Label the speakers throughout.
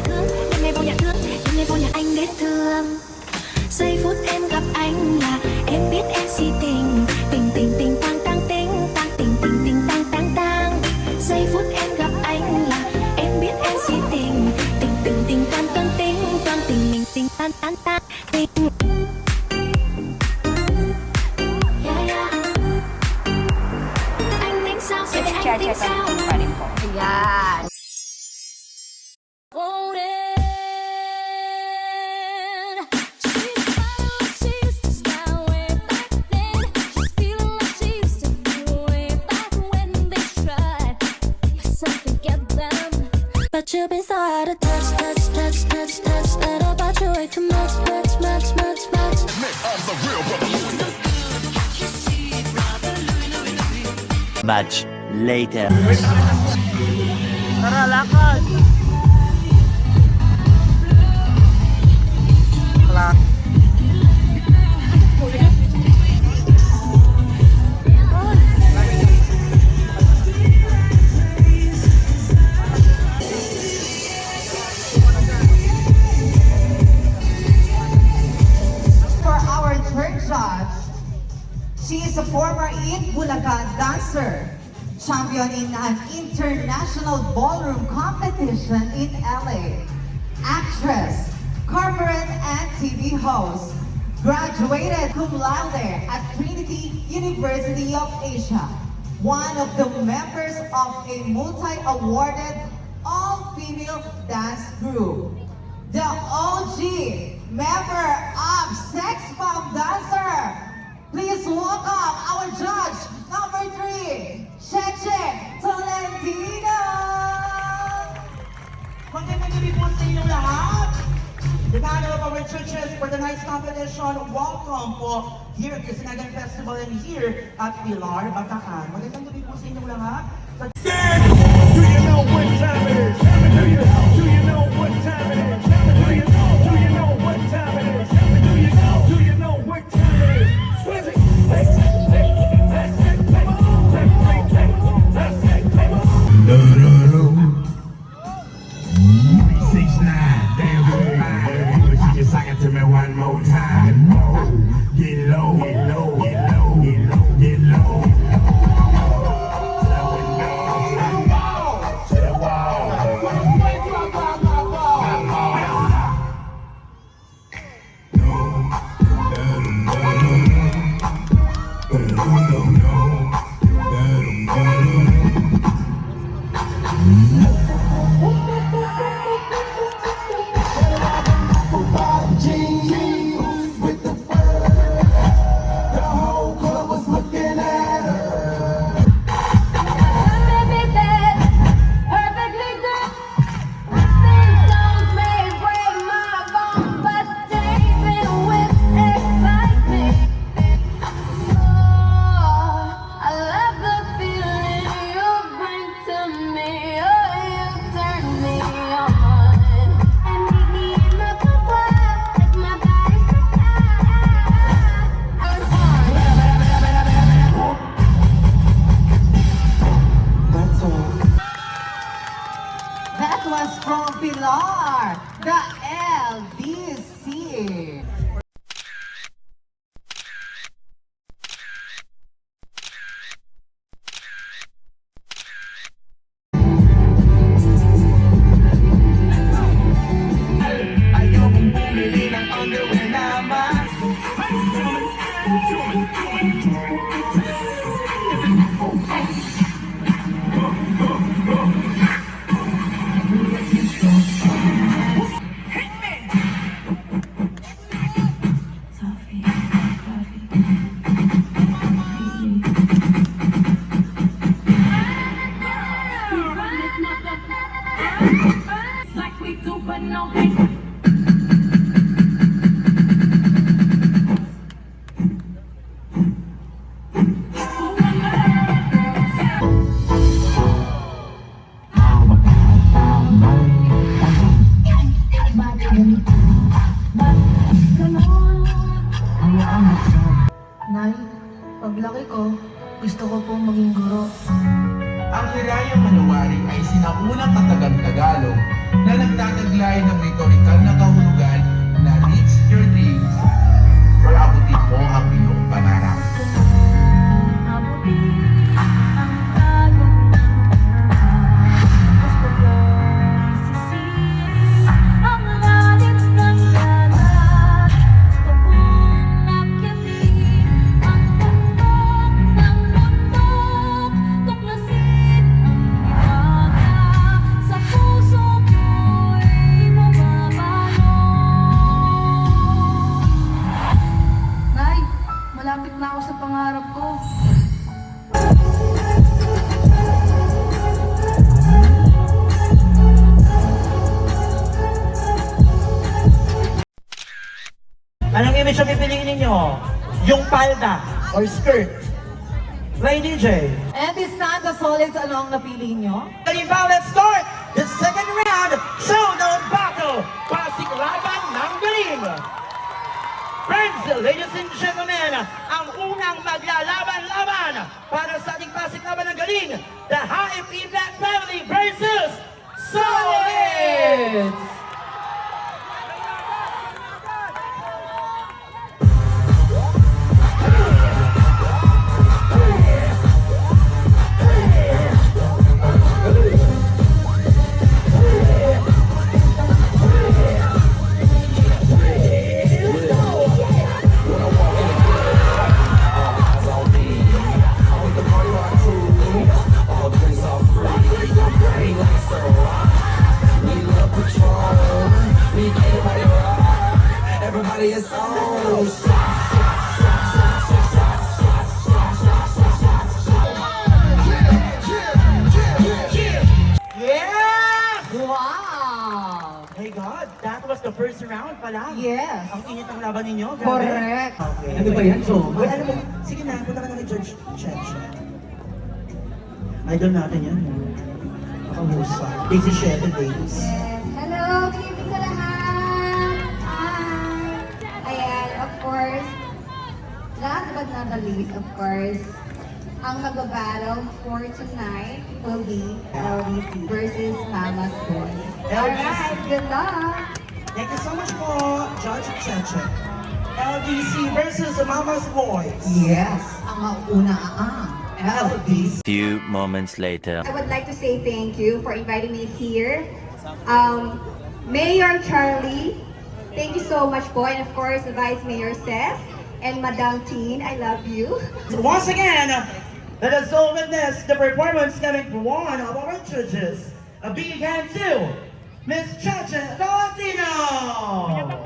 Speaker 1: thương, đêm nay vô nhà thương, đêm nay vô nhà anh để thương. Giây phút em gặp anh là em biết em si tình, tình tình tình tang tang tình, tang tình tình tình tang tang tang. Giây phút em gặp anh là em biết em si tình, tình tình tình tan tan tình, tan tình mình tình tan tan tan tình. Anh tính sao sẽ anh tính sao?
Speaker 2: Ayan.
Speaker 1: But you've been so out of touch, touch, touch, touch, touch. That about you way too much, much, much, much, much.
Speaker 3: Much later.
Speaker 4: Tara, lakad! Lakad.
Speaker 5: For our third judge, she is a former Eat Bulacan dancer, champion in an international ballroom competition in LA, actress, corporate and TV host, graduated cum laude at Trinity University of Asia, one of the members of a multi-awarded all-female dance group, the OG member of Sex Bomb Dancer. Please welcome our judge number 3, Cheche Tolentino.
Speaker 6: Magandang gabi po sa inyong lahat. The panel of our churches for the night's competition, welcome po here at the Sinagan Festival and here at Pilar, Batacan. Magandang gabi po sa inyong lahat.
Speaker 7: Do you know what time it is? Do you know what time it is? Do you know what time it is? Do you know what time it is? Swizzy, no, no, no. 6ix9ine, damn good. But you just sing it to me one more time. Get low, get low, get low, get low, get low.
Speaker 5: That was from Pilar, the LDC.
Speaker 7: Ayokong bumili ng underwear na mas
Speaker 1: Like we do, but no, we
Speaker 8: Nay, paglaki ko, gusto ko pong maging guro.
Speaker 9: Ang Hirayang Manuwari ay sinaunang katagang Tagalog na nagtatagay
Speaker 4: naglain ng rhetorical na kahulugan na reach your dreams or abutin mo ang iyong pangarap.
Speaker 8: Nay, malapit na ako sa pangarap ko.
Speaker 6: Anong image ang pipiliin ninyo? Yung palda or skirt? Play DJ.
Speaker 5: And this time, the solids, ano ang napili nyo?
Speaker 6: Kalimbaw, let's start the second round. Showdown battle. Pasig laban ng galing. Friends, ladies and gentlemen, ang unang maglalaban-laban para sa ating Pasig laban ng galing, the HIP Black Family versus Solids! Yes!
Speaker 5: Wow!
Speaker 6: My God, that was the first round pala.
Speaker 5: Yes.
Speaker 6: Ang init ang laban ninyo. Grabe.
Speaker 5: Correct.
Speaker 6: Okay.
Speaker 5: Ano ba yan, so?
Speaker 6: Uy, alam mo, sige na, punta ka na kay George Cheche. Idol natin yan. Makamusta. Daisy Shete Days.
Speaker 2: Hello, good evening sa lahat. Hi. Ayan, of course, last but not the least, of course, ang magbabattle for tonight will be LDC versus Mama's Boy. Alright, good luck!
Speaker 6: Thank you so much po, George Cheche. LDC versus Mama's Boys.
Speaker 5: Yes, ang mauna ang LDC.
Speaker 3: Few moments later.
Speaker 2: I would like to say thank you for inviting me here. Mayor Charlie, thank you so much po. And of course, Vice Mayor Seth and Madam Teen, I love you.
Speaker 6: So once again, let us all witness the performance coming from one of our judges. A big hand to Miss Cheche Valentino.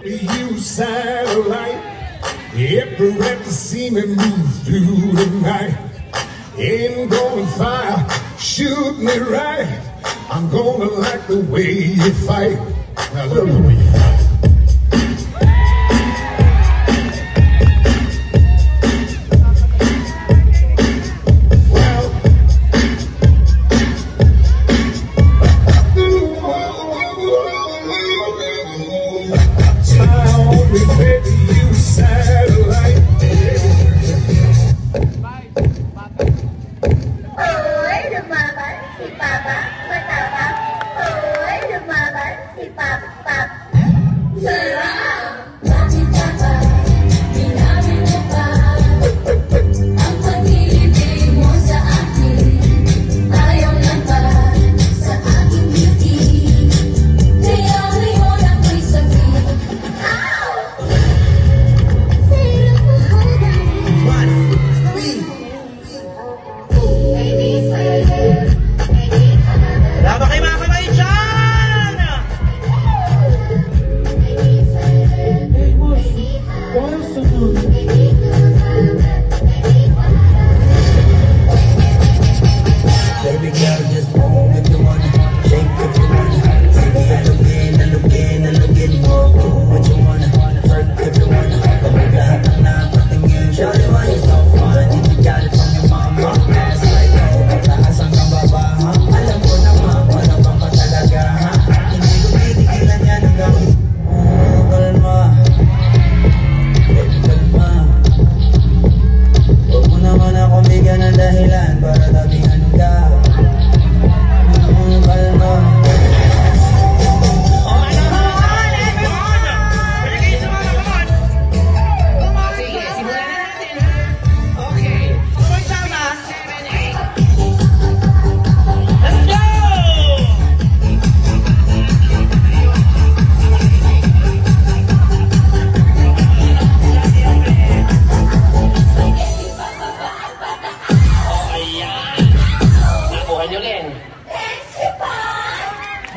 Speaker 7: You satellite, every rep to see me move through the night. Ain't gonna fire, shoot me right. I'm gonna like the way you fight. I love the way you fight.
Speaker 9: Hoy, lumaban si Papa, matapang. Hoy, lumaban si Papa.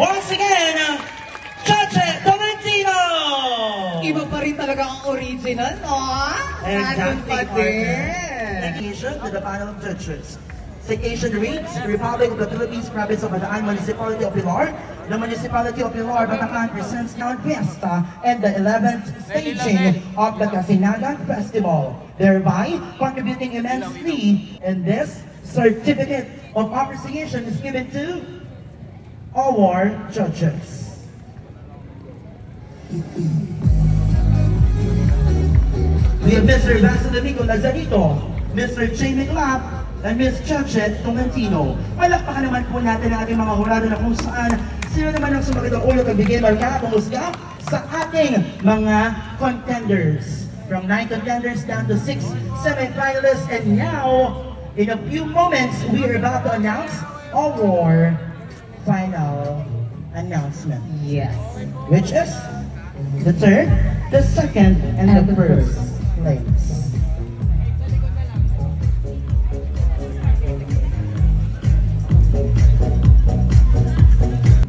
Speaker 6: Once again, Chache Tolentino!
Speaker 5: Iba pa rin talaga ang original, no? Nandun
Speaker 6: Exactly,
Speaker 5: pa din.
Speaker 6: Citation to the panel of judges. Citation reads, Republic of the Philippines, Province of Bataan, Municipality of Pilar. The Municipality of Pilar, Bataan presents now Fiesta and the 11th staging of the Kasinagan Festival, thereby contributing immensely. And this certificate of appreciation is given to our judges. We have Mr. Vasilimico Lazarito, Mr. Jamie Clapp, and Ms. Chache Tolentino. Palakpakan naman po natin ang ating mga hurado na kung saan sino naman ang sumakit ang ulo kagbigay marka pumusga sa ating mga contenders. From 9 contenders down to 6 semi-finalists, and now, in a few moments, we are about to announce our final announcement.
Speaker 5: Yes.
Speaker 6: Which is the third, the second, and the first place.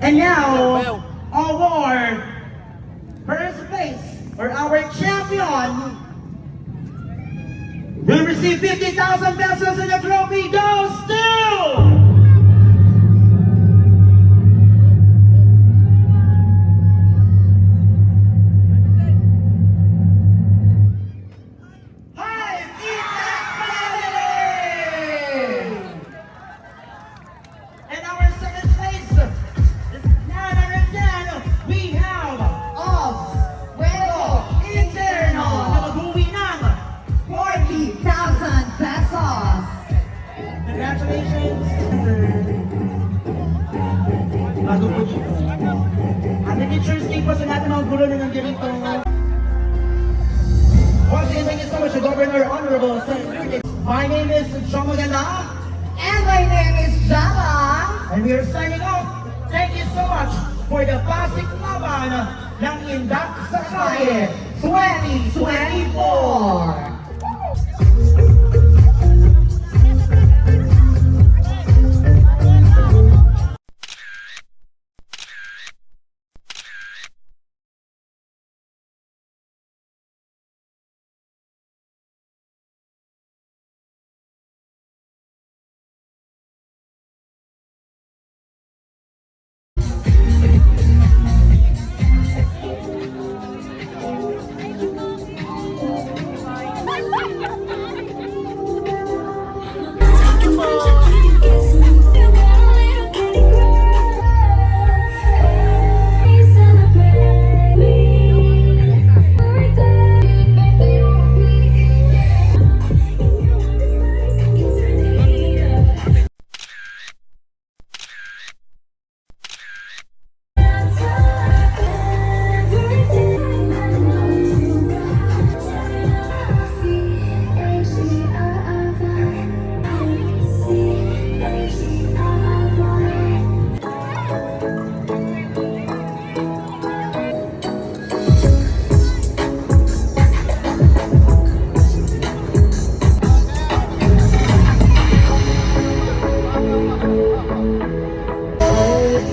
Speaker 6: And now, our first place, or our champion, will receive 50,000 pesos and the trophy goes to... And our second place is none other than we have
Speaker 5: Of Fuego Interno,
Speaker 6: na mag-uwi ng
Speaker 5: 40,000 pesos.
Speaker 6: congratulations! Bago po dito. At the teachers team po sa natin mga gulo na nandiyan dito. Once again, thank you so much, Governor Honorable Senator. My name is John Maganda.
Speaker 5: And my name is Java.
Speaker 6: And we are signing off. Thank you so much for the Pasig Laban ng Indak sa Kaye
Speaker 5: 2024.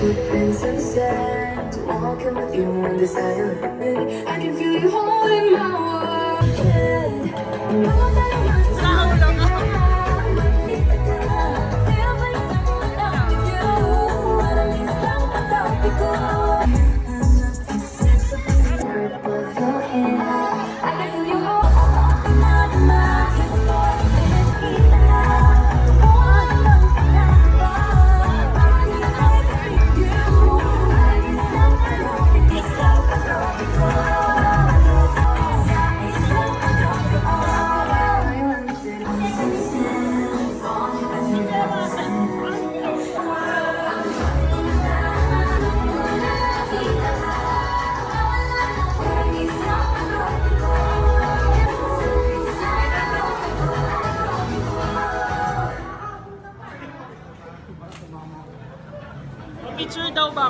Speaker 1: Footprints in the sand, walking with you on this island. I can feel you holding my world. Know that I must feel like someone else with you. I don't need to know about the goal. Above your head, I can feel you holding my kiss for keep it up. Wanna know
Speaker 10: Picture daw ba?